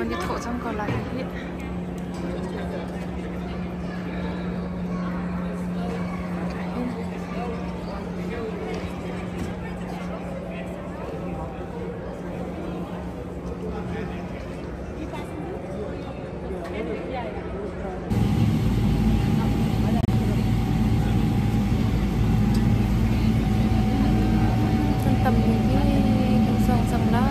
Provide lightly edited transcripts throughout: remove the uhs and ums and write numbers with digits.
cái thổ trong còn lại hiện tầm cái dòng dòng đó.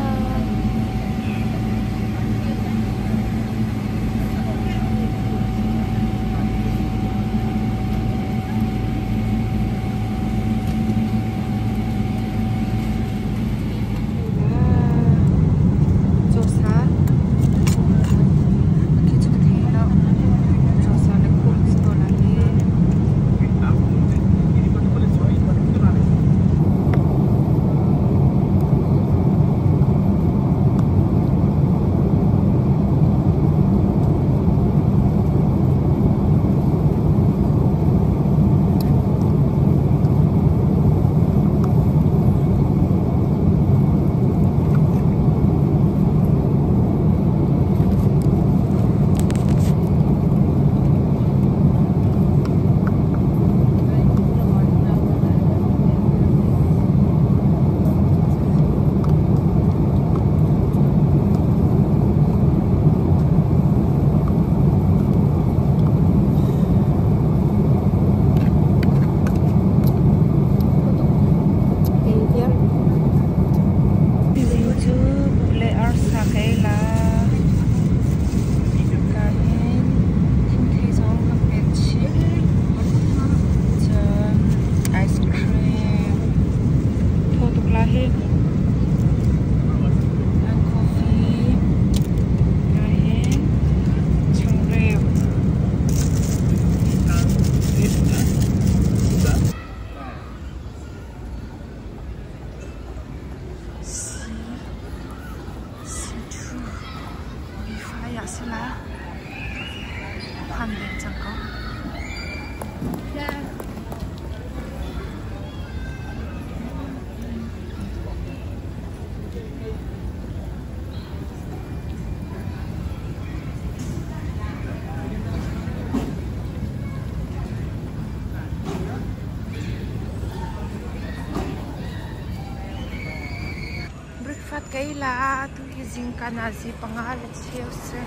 Cái là tu cái gì cả na gì bằng ai là chiếu se,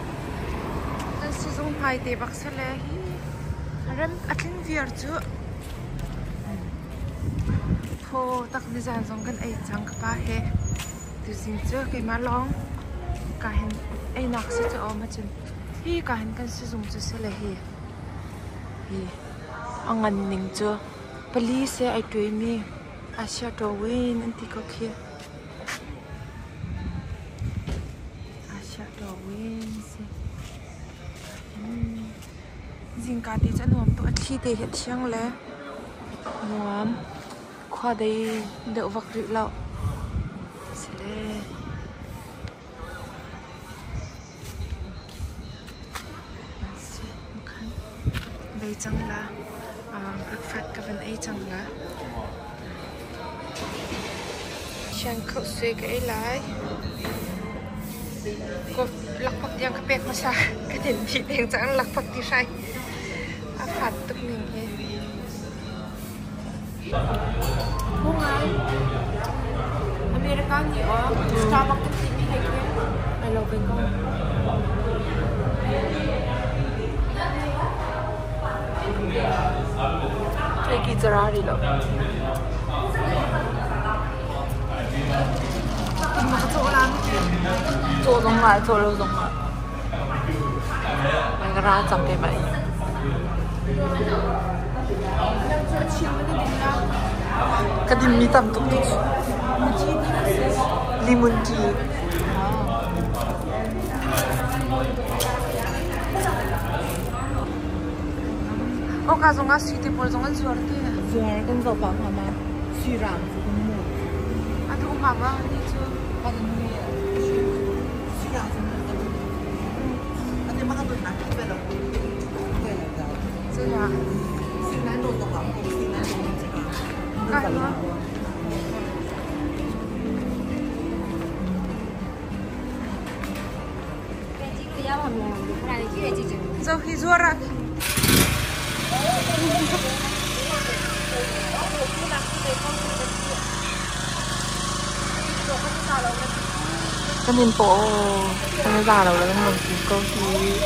nên sử dụng hai để bác sĩ là rem atlin viết chứ, po tak đi dàn giống cái ấy chẳng có ba he, tu xin chứ cái má long, cả hình ấy nạc sẽ cho mà chân, hi cả hình cái sử dụng chứ sẽ là hi, anh ăn nín chứ, police ai đuổi mi, Asia đồ win anh thì có kia. Dinh cá thì chân hôm tôi thi để hiện chiang lẽ nuam khoa đây đậu vật rượu lậu sẽ đây chẳng là breakfast các bạn ấy chẳng là chiang khẩu suy cái lại có lạc bạc yang cái bẹt mà sao cái đỉnh chị đèn chẳng lạc bạc thì sai phạt tức mình thế không ai America nhiều á Starbucks tức chị đi hay kia ai lâu bên con cái gì ra đi đâu mà chỗ làm chỗ giống lại chỗ đâu giống lại mình ra chẳng cái vậy cái gì mi tầm tục đi lemon tea ô cả giống cái suy thì bồi giống cái ruột thế ruột con dầu bạc hả mà suy giảm thì con mua à thu hàm á đi chưa bao giờ nuôi suy giảm thì con mua anh em mang đồ nặng về là về là sao chưa à xin nãy đồ tổng lắm cũng xin nãy đồ cái nữa so hi zora cái nhìn bộ cái già đầu là một câu thì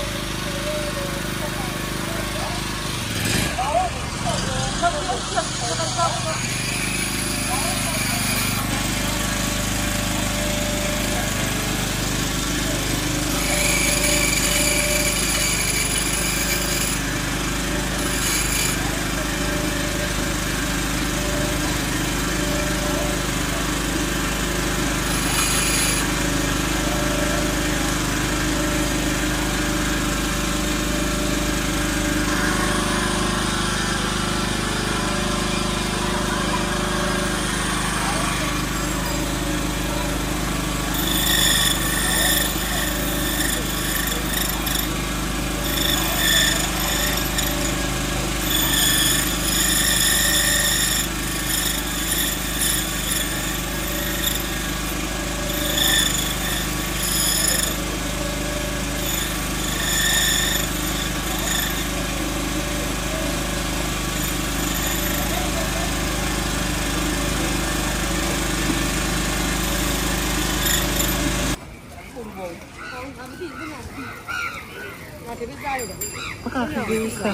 bisa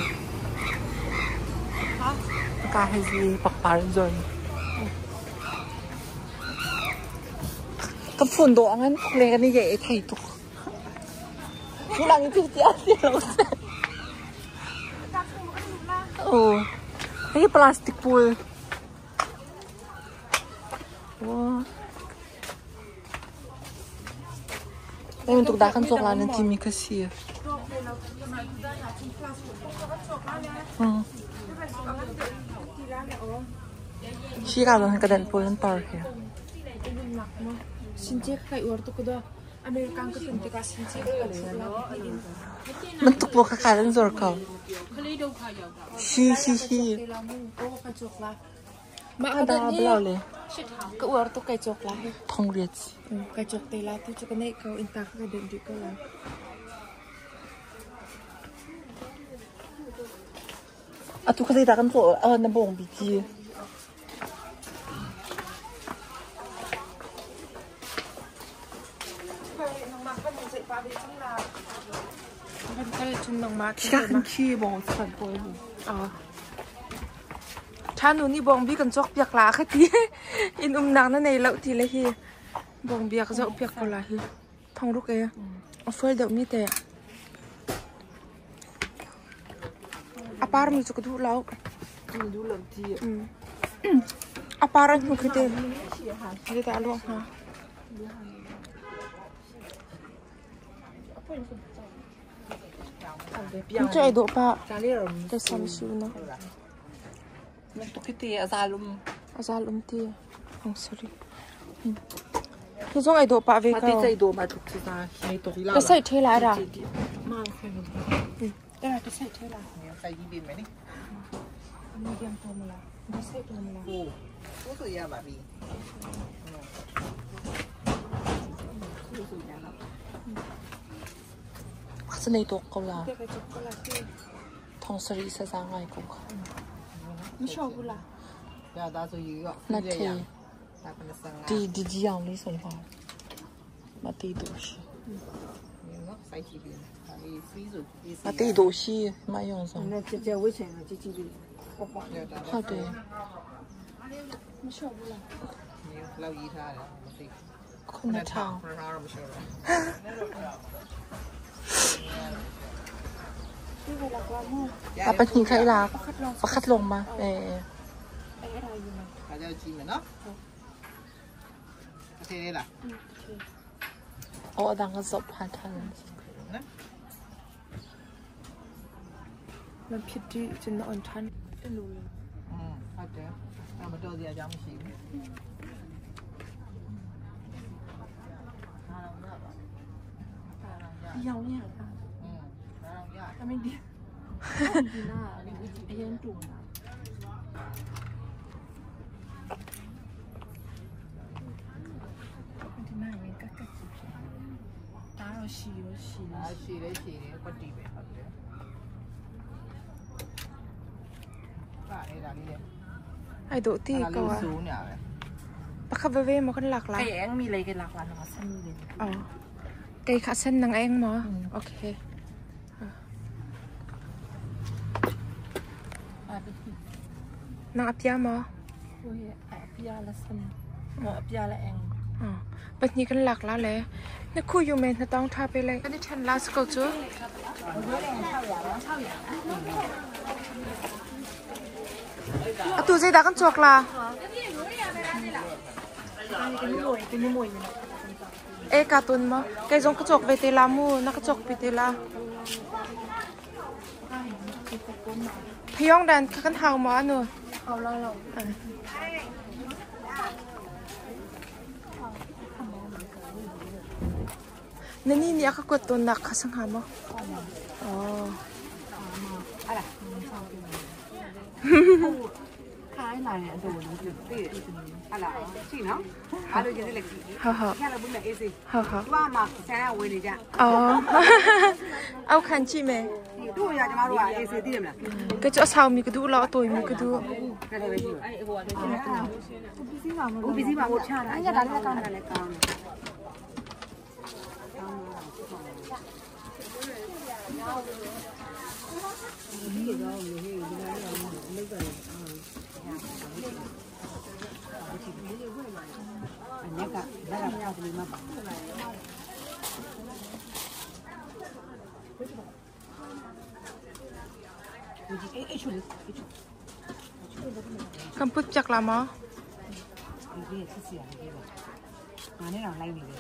kahit di pakparan zon cái phun đồ ăn lên cái này dễ thấy tụ chú làm cái gì vậy cái plastic pool wow đây untuk dah kan soalan nanti mikasi Chị gặp rồi cái đèn phơi lên park kìa. Xin chết cái uổng tụi đó. American cái phần cái xin chết cái Mình tụi bộ cái lên rồi cậu. Hi. Mà Ada belau le. cái uổng tụi cái chọc lá. Thong riết. Cái chọc tê lá tụi cái này kau intak cái đèn đi cái lá. Tụi cái gì ta kan so na bong bi chi. Cái chân nông mát. Chị kan chi bong san boy. Cha nu ni bong bi kan chok piak la kha ti in nang na nei lo ti le hi bong biak zo piak ko la hi thong ru ke offer da mi te apar mi chu du lau Du lam ti. apar nu ke te ni ta lo ha ni chai do pa cái sam siu na Mình tụi cái tì azalum. azal ti oh sorry cái giống ai do pa ve Mà ka tí chạy đồ mà tụi cái ta hay tụi la. cái sai thế lại ra Mang khoai mình. đây là cái sai thế là Sai gì bên mày đi. medium formula cái sai formula Ồ, có sự ya bà đi. Kasi na ito ko la. cái chocolate Thong sari sa sangay ko ka. nó sâu bula Ya đã rồi gì gọi. Na te. Ta còn sang. Di jiang li son fa. Ma ti do shi. Nó sai gì bên. Tại phí rồi. Ma ti do shi ma yong son. Nó chơi với chuyện là chỉ đi. Ha de. nó sâu bula Lâu gì tha đấy. Kun na chang. cái này là qua mua Ta pa ni khai la. Fa khat long ma. cái này gì mà Cả giờ chi mà nó. Thế đây là. O dang ka zop ha than.มันผิดที่จะนอนทันจะรู้เลย Hết thế. Mà đâu giờ cho ông xỉu. giàu nha Dạ. ถ้าไม่ดีดีหน้าไอ้ยันจุ่มดีหน้ามันก็กระจิบตาเราฉี่ Xỉ đấy, có đi về hết thế. ai độ thì là cậu lưu à số nhỉ bác khắp về mà con lạc là cái em mi lấy cái lạc là nó xanh lên cây khá xanh năng em mà ok năng áp giá mà ôi áp giá là xanh mà áp giá là em bật nhị con lạc lá lẽ nó khui vô mình nó tông thàไปเลย cái chân lá scâu chứ à tụi dây đã con chuột là ê cả tuần mà cái giống cái chuột về tê la mu nó cái chuột về tê laพี่ยองดันกันเฮามาหนูเอาเรานี่เนี่ยเขากดตัวหนักเขาสังหารมั้งอ๋ออะไรขายอะไรเนี่ยดูดูดิอะไรจริงเนาะอะไรกันเนี่ยฮ่าแค่เราบุญแบบเอซี ฮ่าว่ามาแซงเอาไว้เลยจ้ะอ๋อเอาขันจีไหมดูอย่าจะมาดูเอซีที่เดิมนะก็จะเอามีกระดูแล้วตัวมีกระดูนั่นเลยอยู่ไอ้หัวเดี๋ยวจะอุบิซิมาอุชาอันนี้ดันแล้วกันอะไรกันอันนี้ก็ได้รับยาตัวนี้มาคำพูดจากละมั้งอันนี้เราไล่นี่เลย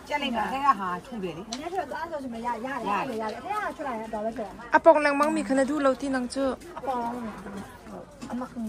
จ้าเลยค่ะแค่หาทุ่งเดียวนี่เนี่ยเธอตัวอันจะไม่ยากเลยแค่ช่วยอะไรต่อไปเถอะอะปองแรงมั้งมีขนาดดูเราที่นังเจอปองอันมาคืน